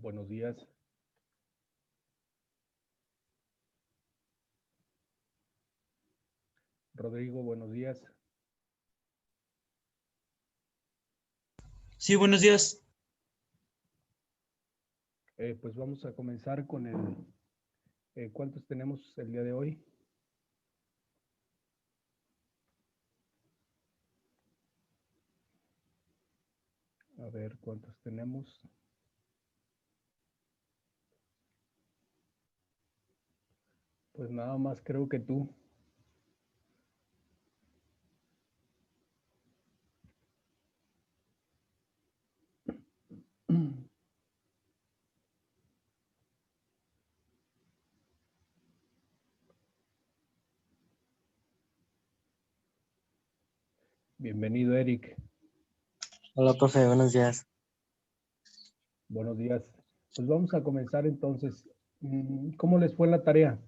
Buenos días. Rodrigo, buenos días. Sí, buenos días. Pues vamos a comenzar con el... ¿cuántos tenemos el día de hoy? A ver, ¿cuántos tenemos? Pues nada más creo que tú. Bienvenido, Eric. Hola, profe, buenos días. Buenos días. Pues vamos a comenzar entonces. ¿Cómo les fue la tarea?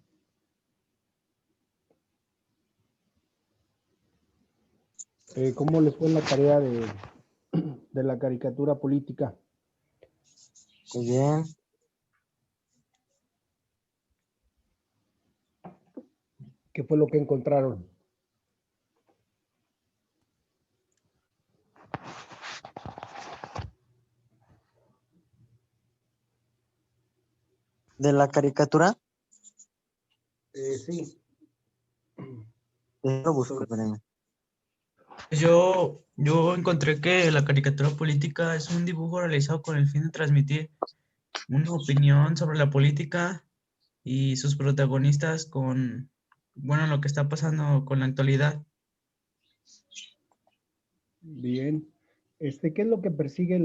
¿Cómo les fue la tarea de la caricatura política? Muy bien. ¿Qué fue lo que encontraron? ¿De la caricatura? Sí. Lo busco, espérenme. Yo encontré que la caricatura política es un dibujo realizado con el fin de transmitir una opinión sobre la política y sus protagonistas con, bueno, lo que está pasando con la actualidad. Bien. ¿Qué es lo que persigue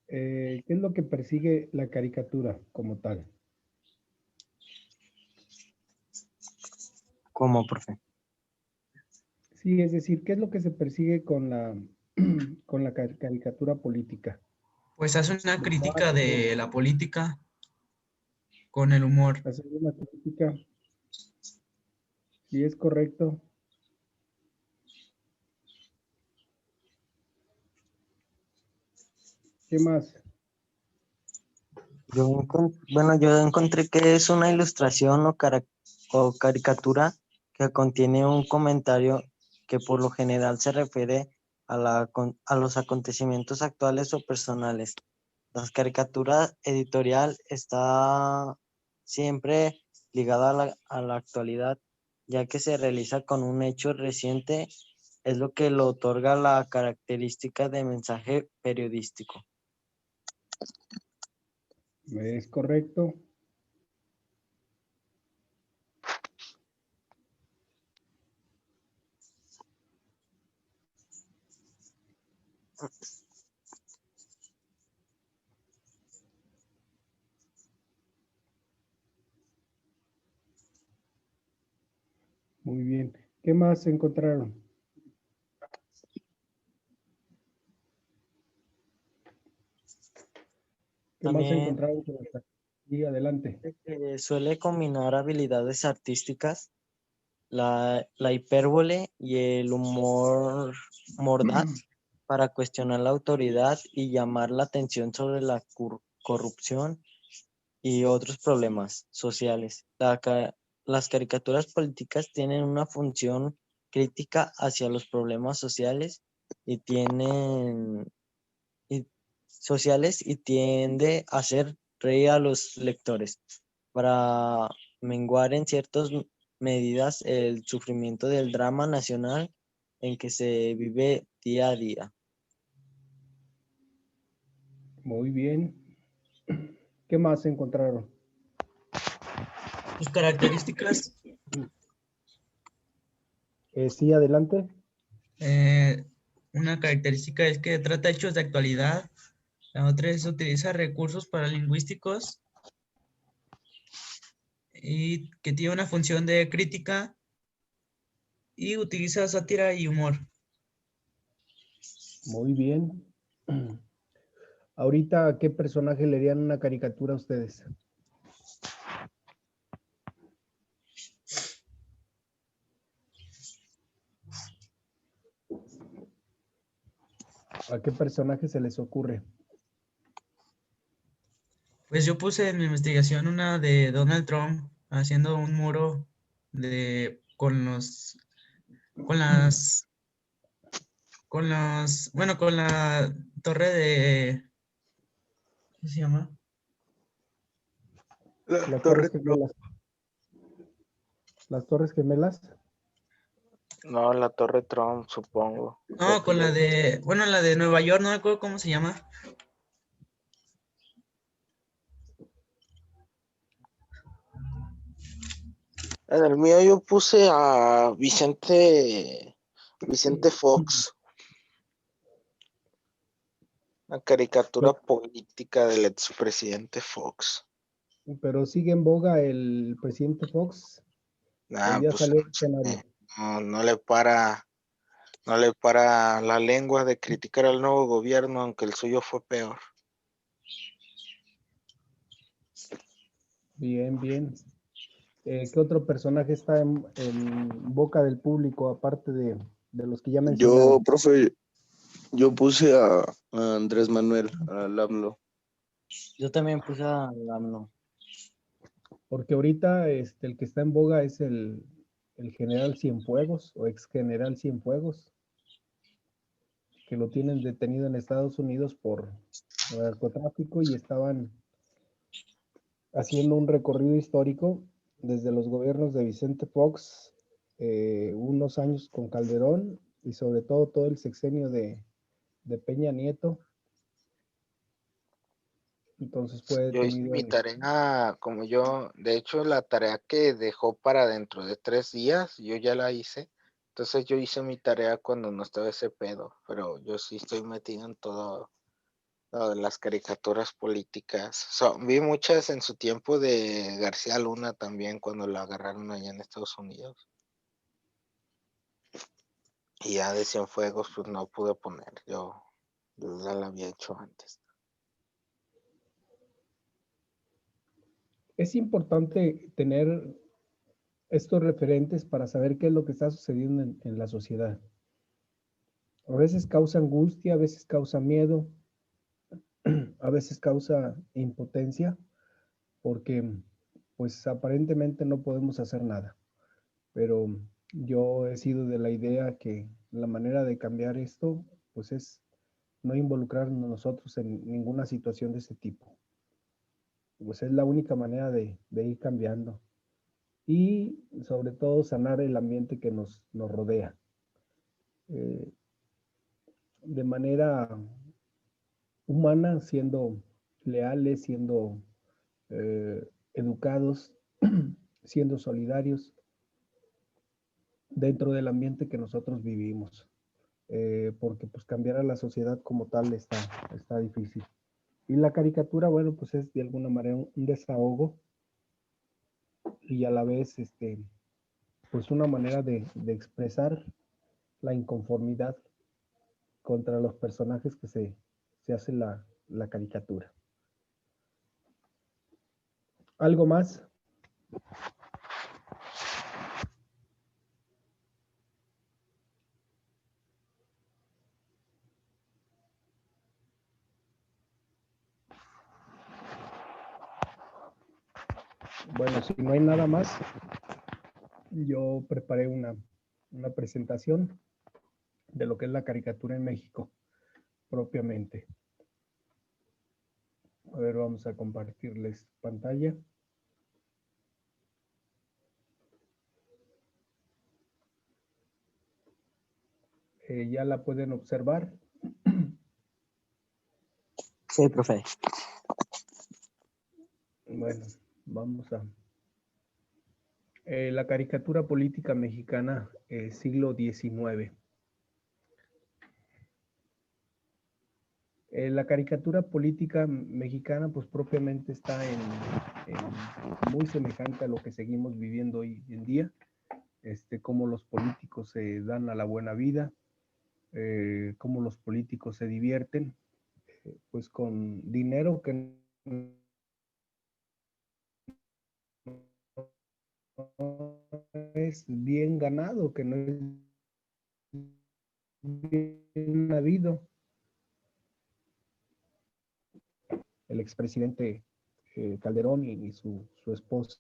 qué es lo que persigue la caricatura como tal? ¿Cómo, profe? Sí, es decir, ¿qué es lo que se persigue con con la caricatura política? Pues hace una crítica Mensaje, de la política con el humor. hacer una crítica, si es correcto. ¿Qué más? Yo encontré que es una ilustración o caricatura que contiene un comentario que por lo general se refiere a los acontecimientos actuales o personales. La caricatura editorial está siempre ligada a la actualidad, ya que se realiza con un hecho reciente, es lo que lo otorga la característica de mensaje periodístico. Es correcto. Muy bien. ¿Qué más encontraron? ¿Qué más También encontraron? Sí, adelante. suele combinar habilidades artísticas, la hipérbole y el humor mordaz para cuestionar la autoridad y llamar la atención sobre la corrupción y otros problemas sociales. Las caricaturas políticas tienen una función crítica hacia los problemas sociales y y y tiende a hacer reír a los lectores para menguar en ciertas medidas el sufrimiento del drama nacional en que se vive día a día. Muy bien. ¿Qué más encontraron? Sus características, Sí, adelante. eh, una característica es que trata hechos de actualidad. La otra es utiliza recursos paralingüísticos y que tiene una función de crítica y utiliza sátira y humor. Muy bien. Ahorita, ¿a qué personaje le harían una caricatura a ustedes? ¿A qué personaje se les ocurre? Pues yo puse en mi investigación una de Donald Trump haciendo un muro con la torre de, ¿cómo se llama? Las Torres Gemelas. Las Torres Gemelas. No, la Torre Trump, supongo. No, con la de Nueva York, no me acuerdo cómo se llama. En el mío yo puse a Vicente Fox, la caricatura política del expresidente Fox. Pero sigue en boga el presidente Fox. Nah, Ya pues salió el escenario. no le para la lengua de criticar al nuevo gobierno, aunque el suyo fue peor. Bien, bien. ¿Qué otro personaje está en boca del público, aparte de los que ya mencionaron? Profe, yo puse a Andrés Manuel, al AMLO. Yo también puse a AMLO. Porque ahorita el que está en boga es el general Cienfuegos o ex general Cienfuegos, que lo tienen detenido en Estados Unidos por narcotráfico y estaban haciendo un recorrido histórico desde los gobiernos de Vicente Fox, unos años con Calderón y sobre todo el sexenio de Peña Nieto. Entonces fue Yo hice detenido mi en... tarea, de hecho la tarea que dejó para dentro de 3 días, yo ya la hice. Entonces yo hice mi tarea cuando no estaba ese pedo, pero yo sí estoy metido en todo lo de las caricaturas políticas. Vi muchas en su tiempo de García Luna también, cuando lo agarraron allá en Estados Unidos. Y ya de Cienfuegos, pues no pude poner, yo ya la había hecho antes. Es importante tener estos referentes para saber qué es lo que está sucediendo en la sociedad. A veces causa angustia, a veces causa miedo, a veces causa impotencia, porque pues aparentemente no podemos hacer nada. Pero yo he sido de la idea que la manera de cambiar esto, pues es no involucrarnos nosotros en ninguna situación de ese tipo. Pues es la única manera de ir cambiando. Y sobre todo sanar el ambiente que nos rodea. De manera humana, siendo leales, siendo educados, siendo solidarios dentro del ambiente que nosotros vivimos. Porque pues cambiar a la sociedad como tal está difícil. Y la caricatura, bueno, pues es de alguna manera un desahogo y a la vez, pues una manera de expresar la inconformidad contra los personajes que se hace la caricatura. ¿Algo más? Bueno, si no hay nada más, yo preparé una presentación de lo que es la caricatura en México, propiamente. A ver, vamos a compartirles pantalla. Ya la pueden observar. Sí, profe. Bueno, vamos a... la caricatura política mexicana, siglo XIX. La caricatura política mexicana, pues propiamente está muy semejante a lo que seguimos viviendo hoy en día, cómo los políticos se dan a la buena vida, cómo los políticos se divierten, pues con dinero que no es bien ganado, que no es bien habido. El expresidente Calderón y su esposa.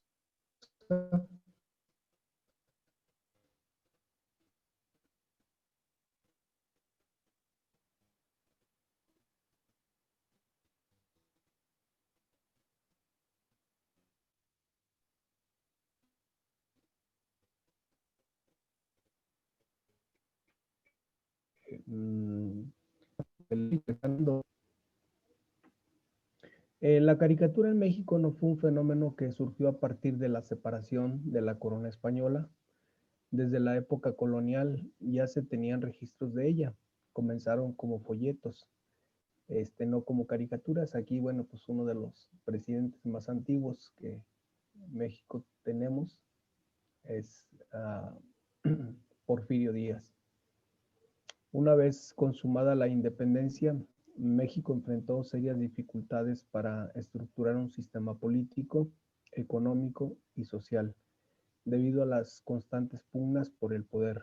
La caricatura en México no fue un fenómeno que surgió a partir de la separación de la corona española. Desde la época colonial ya se tenían registros de ella. Comenzaron como folletos, no como caricaturas. Aquí, bueno, pues uno de los presidentes más antiguos que México tenemos es Porfirio Díaz. Una vez consumada la independencia, México enfrentó serias dificultades para estructurar un sistema político, económico y social, debido a las constantes pugnas por el poder.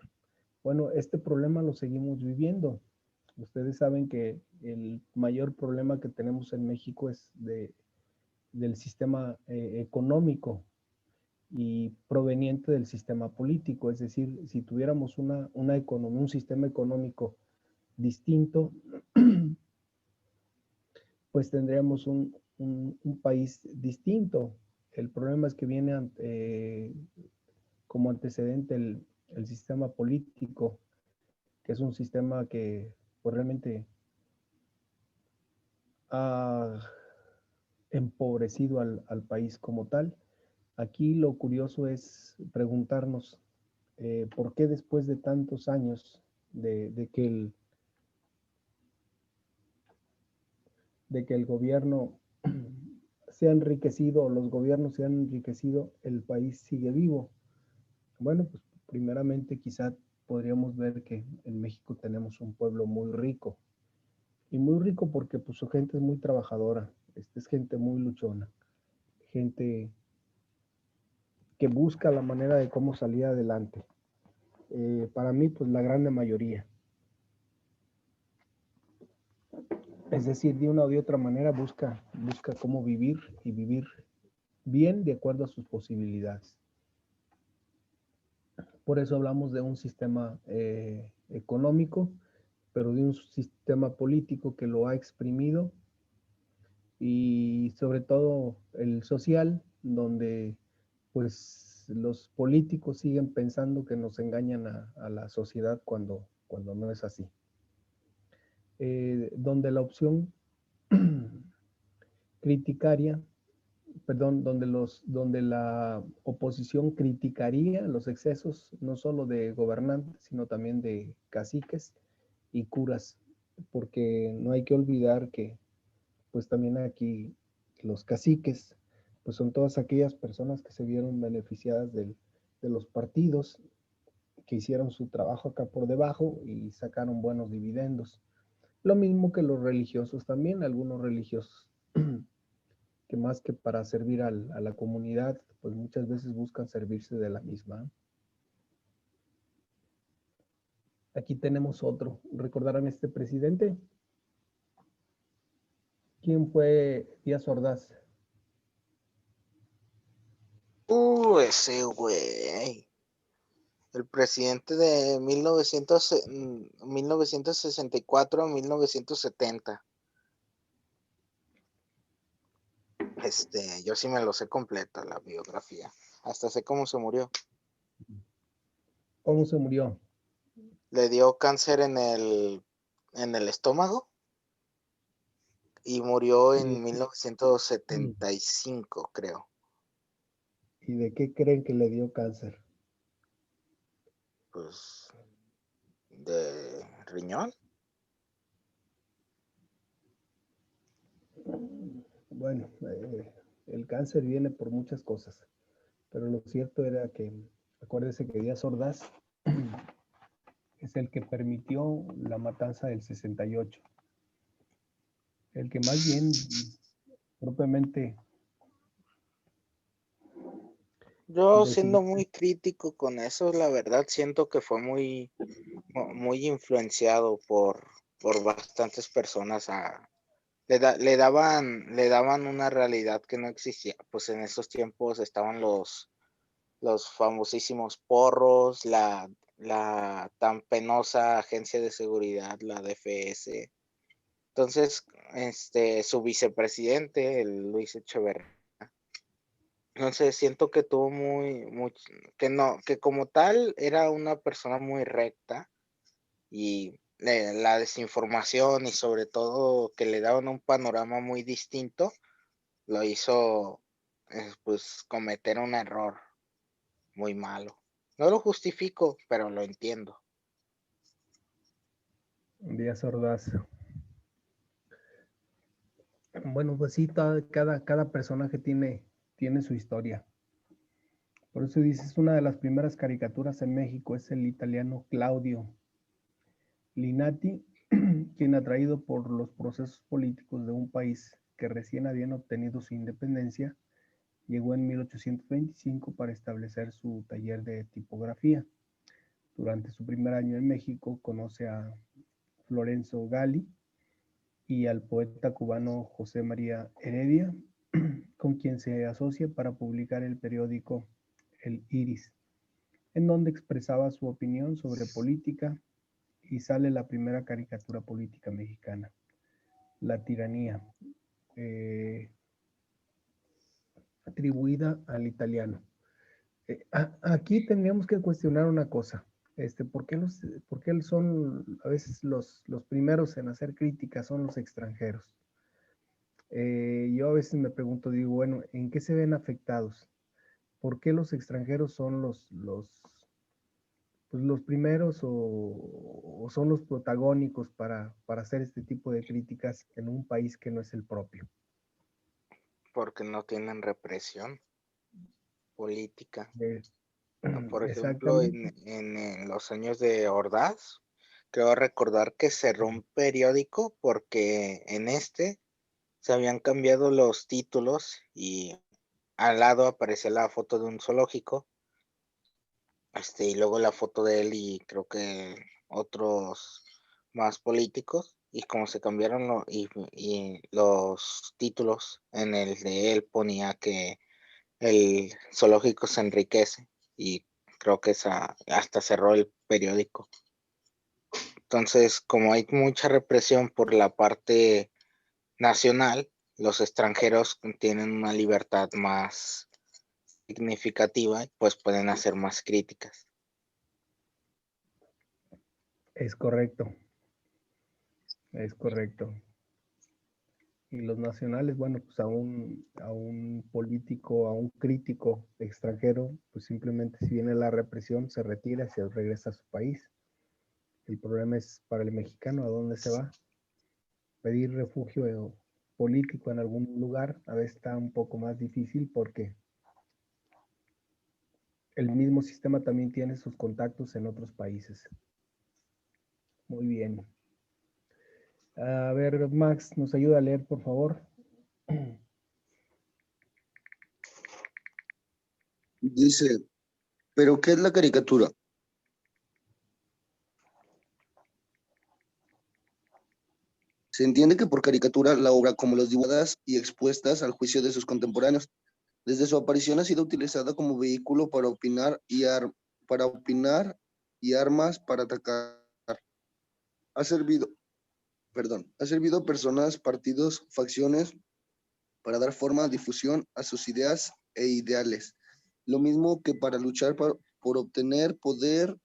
Bueno, este problema lo seguimos viviendo. Ustedes saben que el mayor problema que tenemos en México es del sistema económico y proveniente del sistema político. Es decir, si tuviéramos una economía, un sistema económico distinto, pues tendríamos un país distinto. El problema es que viene como antecedente el sistema político, que es un sistema que pues, realmente ha empobrecido al país como tal. Aquí lo curioso es preguntarnos por qué después de tantos años de que el gobierno se ha enriquecido, los gobiernos se han enriquecido, el país sigue vivo. Bueno, pues primeramente quizá podríamos ver que en México tenemos un pueblo muy rico. Y muy rico porque pues su gente es muy trabajadora, es gente muy luchona, gente que busca la manera de cómo salir adelante. Para mí, pues la grande mayoría. Es decir, de una o de otra manera busca cómo vivir y vivir bien de acuerdo a sus posibilidades. Por eso hablamos de un sistema económico, pero de un sistema político que lo ha exprimido y sobre todo el social, donde pues los políticos siguen pensando que nos engañan a la sociedad cuando no es así. Donde la opción criticaria, perdón, donde la oposición criticaría los excesos no solo de gobernantes, sino también de caciques y curas, porque no hay que olvidar que pues también aquí los caciques pues son todas aquellas personas que se vieron beneficiadas de los partidos, que hicieron su trabajo acá por debajo y sacaron buenos dividendos. Lo mismo que los religiosos también, algunos religiosos que más que para servir a la comunidad, pues muchas veces buscan servirse de la misma. Aquí tenemos otro. ¿Recordarán este presidente? ¿Quién fue Díaz Ordaz? Ese güey. El presidente de 1964 a 1970. Yo sí me lo sé completa, la biografía. Hasta sé cómo se murió. ¿Cómo se murió? Le dio cáncer en el estómago y murió en 1975, creo. ¿Y de qué creen que le dio cáncer? Pues de riñón. Bueno, el cáncer viene por muchas cosas, pero lo cierto era que, acuérdense que Díaz Ordaz es el que permitió la matanza del 68. El que más bien, propiamente... Yo siendo muy crítico con eso, la verdad siento que fue muy influenciado por bastantes personas a le daban una realidad que no existía. Pues en esos tiempos estaban los famosísimos porros, la tan penosa agencia de seguridad, la DFS. Entonces, su vicepresidente, el Luis Echeverría, no sé, siento que tuvo que como tal era una persona muy recta y la desinformación y sobre todo que le daban un panorama muy distinto, lo hizo pues cometer un error muy malo. No lo justifico, pero lo entiendo. Díaz Ordaz. Bueno, pues sí, cada personaje tiene su historia. Por eso dices, una de las primeras caricaturas en México es el italiano Claudio Linati, quien atraído por los procesos políticos de un país que recién habían obtenido su independencia, llegó en 1825 para establecer su taller de tipografía. Durante su primer año en México conoce a Florenzo Gali y al poeta cubano José María Heredia, con quien se asocia para publicar el periódico El Iris, en donde expresaba su opinión sobre política y sale la primera caricatura política mexicana, La Tiranía, atribuida al italiano. Aquí tendríamos que cuestionar una cosa. ¿Por qué son a veces los primeros en hacer críticas son los extranjeros? Yo a veces me pregunto, digo, bueno, ¿en qué se ven afectados? ¿Por qué los extranjeros son pues los primeros o son los protagónicos para hacer este tipo de críticas en un país que no es el propio? Porque no tienen represión política. Eh, Por ejemplo, exactamente. en los años de Ordaz, creo recordar que cerró un periódico porque en se habían cambiado los títulos y al lado aparecía la foto de un zoológico, y luego la foto de él y creo que otros más políticos, y como se cambiaron y los títulos, en el de él ponía que el zoológico se enriquece y creo que hasta cerró el periódico. Entonces, como hay mucha represión por la parte nacional, los extranjeros tienen una libertad más significativa, pues pueden hacer más críticas. Es correcto, es correcto. Y los nacionales, bueno, pues a un político, a un crítico extranjero, pues simplemente si viene la represión, se retira y se regresa a su país. El problema es para el mexicano, ¿a dónde se va? Pedir refugio político en algún lugar, a veces está un poco más difícil porque el mismo sistema también tiene sus contactos en otros países. Muy bien. A ver, Max, ¿nos ayuda a leer, por favor? Dice, ¿pero qué es la caricatura? Se entiende que por caricatura la obra como las dibujadas y expuestas al juicio de sus contemporáneos. Desde su aparición ha sido utilizada como vehículo para opinar y armas para atacar. Ha servido, ha servido a personas, partidos, facciones para dar forma, difusión a sus ideas e ideales. Lo mismo que para luchar por obtener poder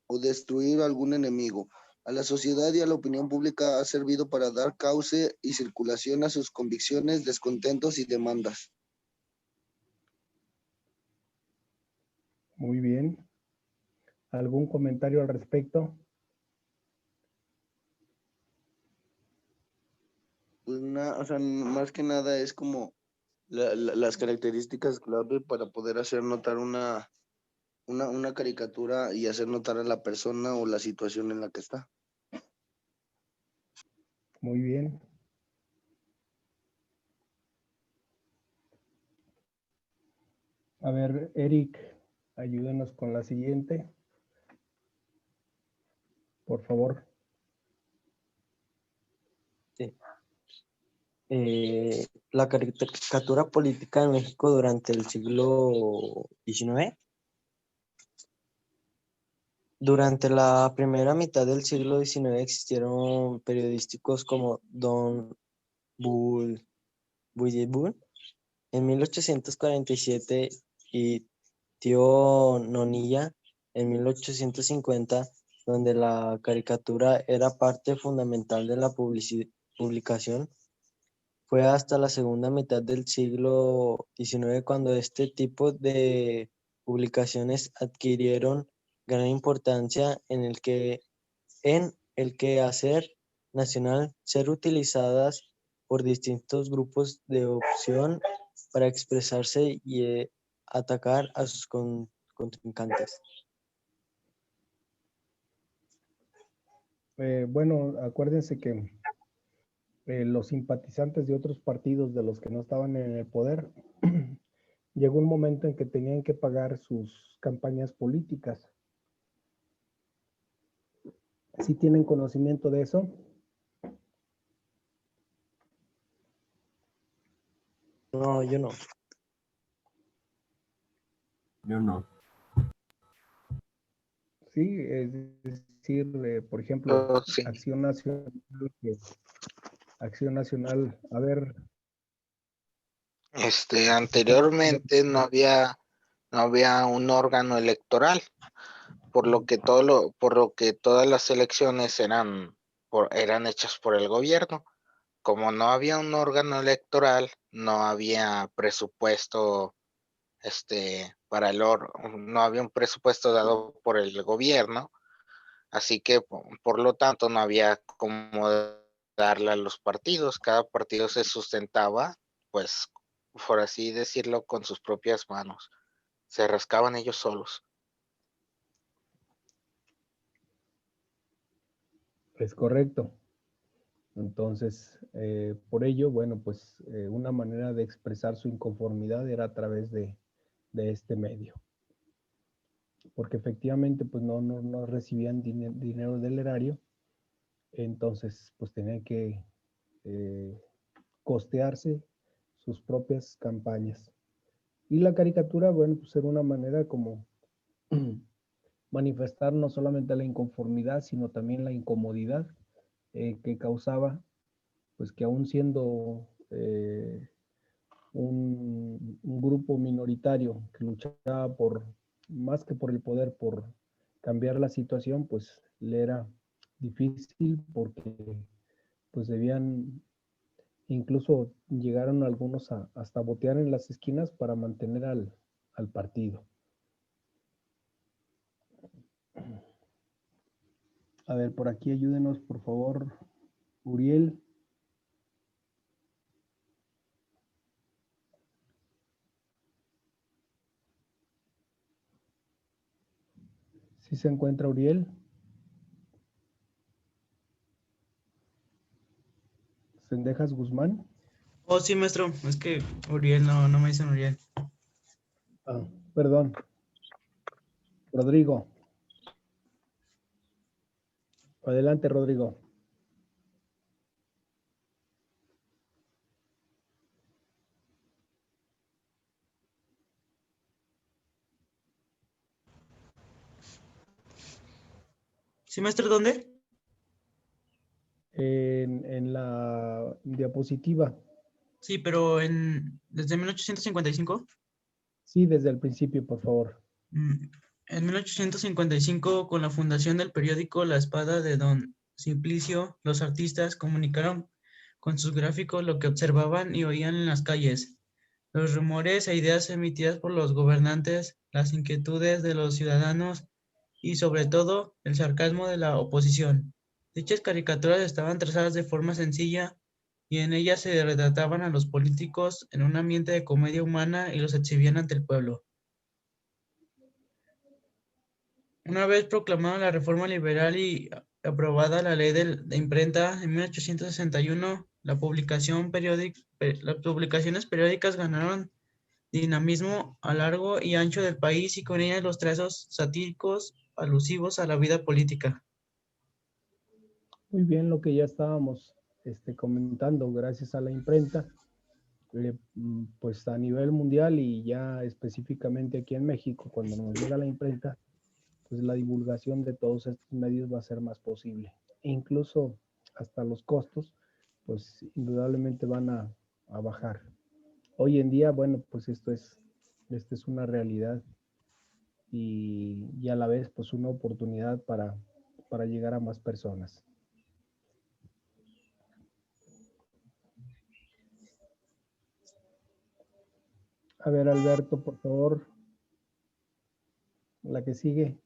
o destruir a algún enemigo. A la sociedad y a la opinión pública ha servido para dar cauce y circulación a sus convicciones, descontentos y demandas. Muy bien. ¿Algún comentario al respecto? Pues o sea, más que nada es como las características clave para poder hacer notar una caricatura y hacer notar a la persona o la situación en la que está. Muy bien. A ver, Eric, ayúdenos con la siguiente, por favor. Sí. la caricatura política en México durante el siglo XIX. Durante la primera mitad del siglo XIX existieron periodísticos como Don Bull en 1847 y Tío Nonilla en 1850, donde la caricatura era parte fundamental de la publicación. Fue hasta la segunda mitad del siglo XIX cuando este tipo de publicaciones adquirieron gran importancia en el quehacer nacional, ser utilizadas por distintos grupos de opción para expresarse y atacar a sus contrincantes. Bueno, acuérdense que los simpatizantes de otros partidos de los que no estaban en el poder, llegó un momento en que tenían que pagar sus campañas políticas. ¿Sí tienen conocimiento de eso? No, yo no. Yo no. Sí, es decir, por ejemplo, Sí. Acción Nacional, a ver. Anteriormente no había un órgano electoral, por lo que todas las elecciones eran hechas por el gobierno. Como no había un órgano electoral, no había presupuesto no había un presupuesto dado por el gobierno, así que por lo tanto no había cómo darle a los partidos. Cada partido se sustentaba, pues, por así decirlo, con sus propias manos. Se rascaban ellos solos. Es correcto. Entonces, por ello, bueno, pues una manera de expresar su inconformidad era a través de este medio. Porque efectivamente, pues no recibían dinero del erario, entonces, pues tenían que costearse sus propias campañas. Y la caricatura, bueno, pues era una manera como manifestar no solamente la inconformidad, sino también la incomodidad que causaba, pues que aún siendo un grupo minoritario que luchaba más que por el poder, por cambiar la situación, pues le era difícil porque pues debían, incluso llegaron algunos hasta botear en las esquinas para mantener al partido. A ver, por aquí ayúdenos, por favor, Uriel. ¿Sí se encuentra Uriel? ¿Sendejas Guzmán? Oh, sí, maestro. Es que Uriel no me dicen Uriel. Ah, perdón. Rodrigo. Adelante, Rodrigo. ¿Sí, maestro? ¿Dónde? En la diapositiva. Sí, pero desde 1855. Sí, desde el principio, por favor. En 1855, con la fundación del periódico La Espada de Don Simplicio, los artistas comunicaron con sus gráficos lo que observaban y oían en las calles, los rumores e ideas emitidas por los gobernantes, las inquietudes de los ciudadanos y, sobre todo, el sarcasmo de la oposición. Dichas caricaturas estaban trazadas de forma sencilla y en ellas se retrataban a los políticos en un ambiente de comedia humana y los exhibían ante el pueblo. Una vez proclamada la reforma liberal y aprobada la ley de imprenta en 1861, las publicaciones periódicas ganaron dinamismo a largo y ancho del país y con ellas los trazos satíricos alusivos a la vida política. Muy bien, lo que ya estábamos comentando, gracias a la imprenta, pues a nivel mundial y ya específicamente aquí en México, cuando nos llega la imprenta, pues la divulgación de todos estos medios va a ser más posible. E incluso hasta los costos, pues indudablemente van a bajar. Hoy en día, bueno, pues esta es una realidad y a la vez pues una oportunidad para llegar a más personas. A ver, Alberto, por favor, la que sigue.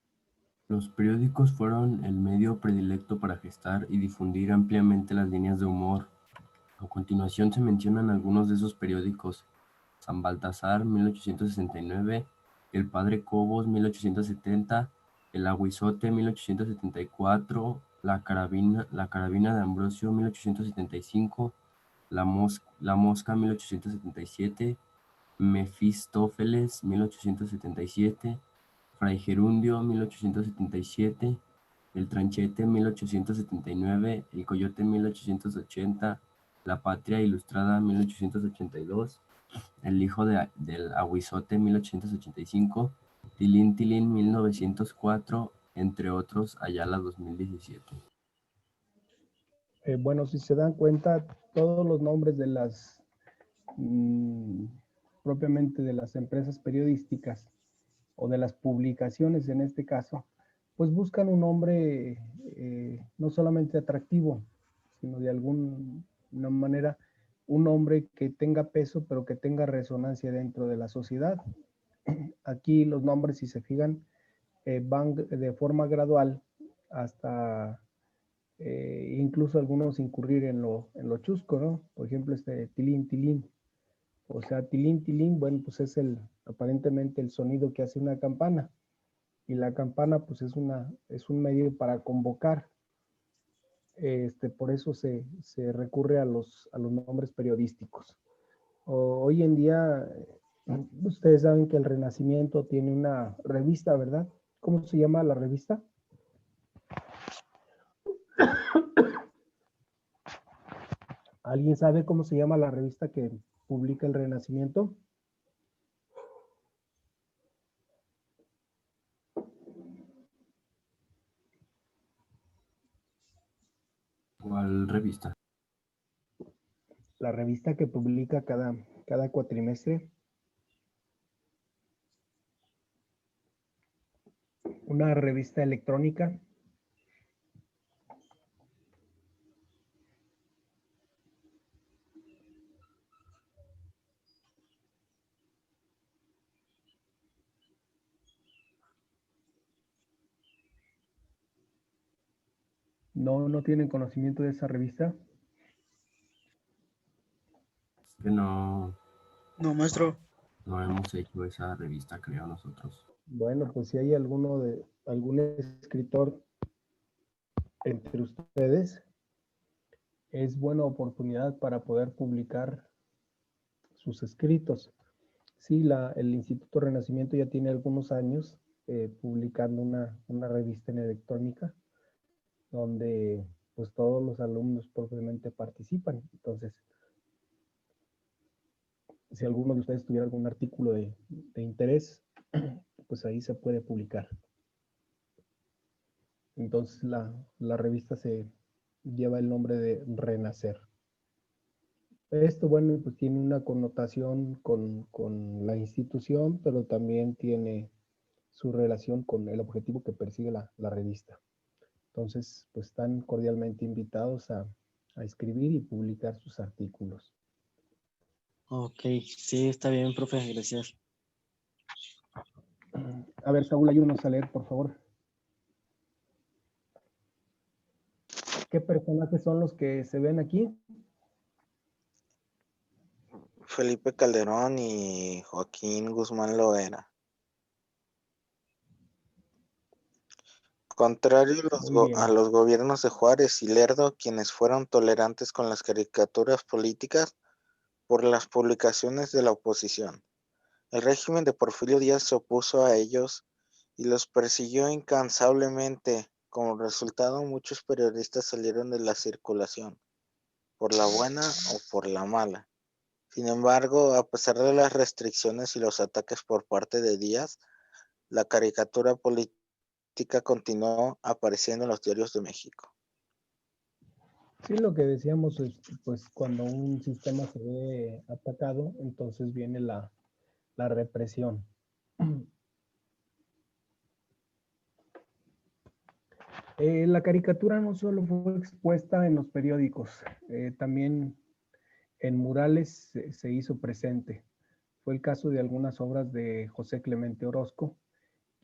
Los periódicos fueron el medio predilecto para gestar y difundir ampliamente las líneas de humor. A continuación se mencionan algunos de esos periódicos: San Baltasar, 1869, El Padre Cobos, 1870, El Aguizote, 1874, La Carabina de Ambrosio, 1875, La Mosca, 1877, Mefistófeles, 1877, Fray Gerundio, 1877, El Tranchete, 1879, El Coyote, 1880, La Patria Ilustrada, 1882, El Hijo del Aguizote, 1885, Tilín Tilín, 1904, entre otros, Ayala 2017. Bueno, si se dan cuenta, todos los nombres de las, propiamente de las empresas periodísticas o de las publicaciones en este caso, pues buscan un nombre no solamente atractivo, sino de alguna manera un nombre que tenga peso, pero que tenga resonancia dentro de la sociedad. Aquí los nombres, si se fijan, van de forma gradual hasta incluso algunos incurrir en lo chusco, ¿no? Por ejemplo, tilín, tilín. O sea, tilín, tilín, bueno, pues es aparentemente el sonido que hace una campana. Y la campana, pues es un medio para convocar. Por eso se recurre a los nombres periodísticos. Hoy en día, ustedes saben que el Renacimiento tiene una revista, ¿verdad? ¿Cómo se llama la revista? ¿Alguien sabe cómo se llama la revista que publica el Renacimiento? ¿Cuál revista? La revista que publica cada cuatrimestre. Una revista electrónica. ¿No tienen conocimiento de esa revista? Que no No, maestro. hemos hecho esa revista, creo, nosotros. Bueno, pues si hay algún escritor entre ustedes, es buena oportunidad para poder publicar sus escritos. Sí, el Instituto Renacimiento ya tiene algunos años publicando una revista en electrónica donde pues todos los alumnos propiamente participan. Entonces, si alguno de ustedes tuviera algún artículo de interés, pues ahí se puede publicar. Entonces la revista se lleva el nombre de Renacer. Esto, bueno, pues tiene una connotación con la institución, pero también tiene su relación con el objetivo que persigue la revista. Entonces, pues están cordialmente invitados a escribir y publicar sus artículos. Ok, sí, está bien, profe, gracias. A ver, Saúl, ayúdanos a leer, por favor. ¿Qué personajes son los que se ven aquí? Felipe Calderón y Joaquín Guzmán Loera. Contrario Muy bien. a los gobiernos de Juárez y Lerdo, quienes fueron tolerantes con las caricaturas políticas por las publicaciones de la oposición. El régimen de Porfirio Díaz se opuso a ellos y los persiguió incansablemente. Como resultado, muchos periodistas salieron de la circulación. por la buena o por la mala. Sin embargo, a pesar de las restricciones y los ataques por parte de Díaz, la caricatura política continuó apareciendo en los diarios de México. Sí, lo que decíamos es, pues cuando un sistema se ve atacado, entonces viene la represión. La caricatura no solo fue expuesta en los periódicos, también en murales se hizo presente. Fue el caso de algunas obras de José Clemente Orozco,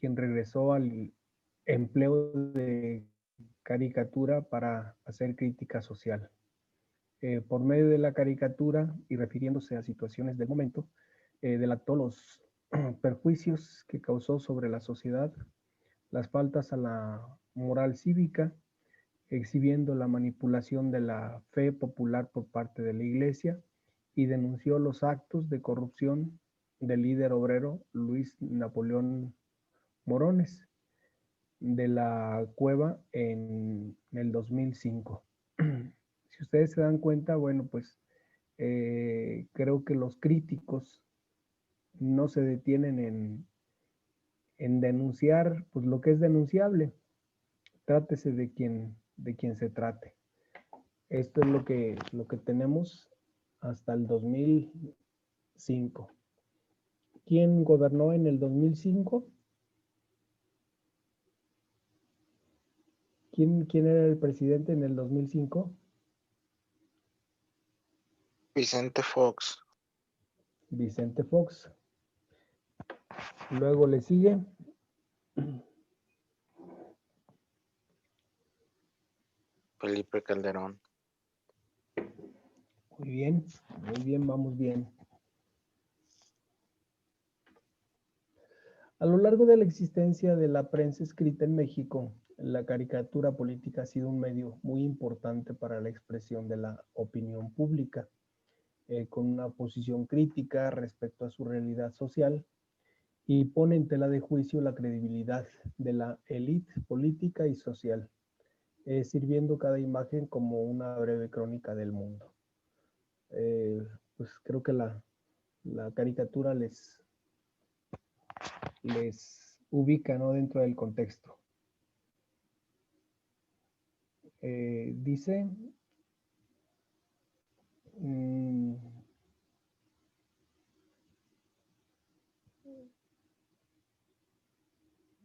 quien regresó al empleo de caricatura para hacer crítica social. Por medio de la caricatura y refiriéndose a situaciones del momento, delató los perjuicios que causó sobre la sociedad, las faltas a la moral cívica, exhibiendo la manipulación de la fe popular por parte de la Iglesia y denunció los actos de corrupción del líder obrero Luis Napoleón Morones de la Cueva en el 2005. Si ustedes se dan cuenta, bueno, pues creo que los críticos no se detienen en denunciar pues, lo que es denunciable. Trátese de quien se trate. Esto es lo que tenemos hasta el 2005. ¿Quién gobernó en el 2005? ¿Quién era el presidente en el 2005? Vicente Fox. Vicente Fox. Luego le sigue Felipe Calderón. muy bien, vamos bien. A lo largo de la existencia de la prensa escrita en México, la caricatura política ha sido un medio muy importante para la expresión de la opinión pública, con una posición crítica respecto a su realidad social y pone en tela de juicio la credibilidad de la élite política y social, sirviendo cada imagen como una breve crónica del mundo. Pues creo que la caricatura les ubica, ¿no?, dentro del contexto. Dice,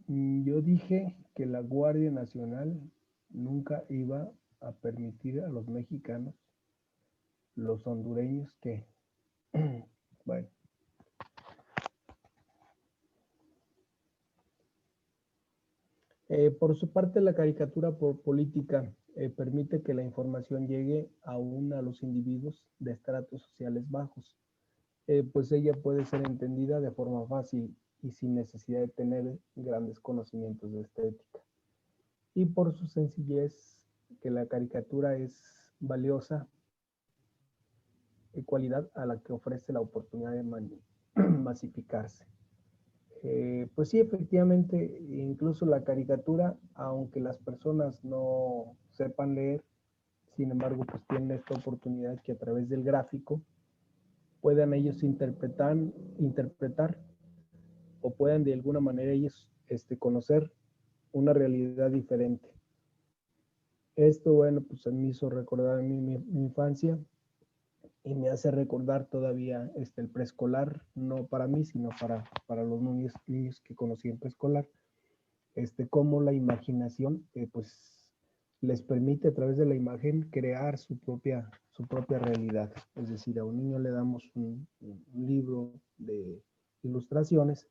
yo dije que la Guardia Nacional nunca iba a permitir a los mexicanos, los hondureños, que, bueno. Por su parte, la caricatura política permite que la información llegue aún a los individuos de estratos sociales bajos, pues ella puede ser entendida de forma fácil y sin necesidad de tener grandes conocimientos de estética. Y por su sencillez, que la caricatura es valiosa cualidad a la que ofrece la oportunidad de masificarse. Pues sí, efectivamente, incluso la caricatura, aunque las personas no sepan leer, sin embargo, pues tienen esta oportunidad que a través del gráfico puedan ellos interpretar o puedan de alguna manera ellos conocer una realidad diferente. Esto, bueno, pues me hizo recordar mi infancia y me hace recordar todavía el preescolar, no para mí, sino para los niños que conocí en preescolar, cómo la imaginación, pues, les permite a través de la imagen crear su propia realidad. Es decir, a un niño le damos un libro de ilustraciones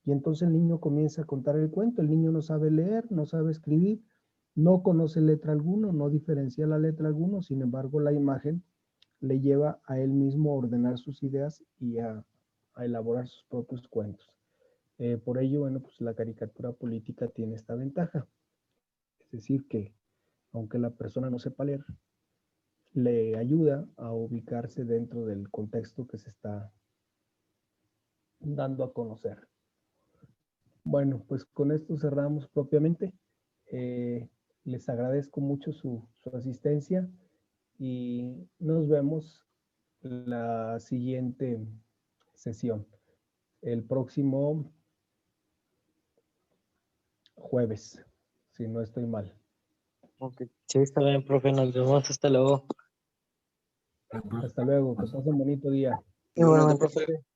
y entonces el niño comienza a contar el cuento. El niño no sabe leer, no sabe escribir, no conoce letra alguna, no diferencia la letra alguna, sin embargo la imagen le lleva a él mismo a ordenar sus ideas y a elaborar sus propios cuentos. Por ello, bueno, pues la caricatura política tiene esta ventaja. Es decir, que aunque la persona no sepa leer, le ayuda a ubicarse dentro del contexto que se está dando a conocer. Bueno, pues con esto cerramos propiamente. Les agradezco mucho su asistencia y nos vemos la siguiente sesión, el próximo jueves, si no estoy mal. Ok. Sí, está bien, profe, nos vemos, hasta luego. Hasta luego, que pasen un bonito día. Igualmente, Igualmente. profe.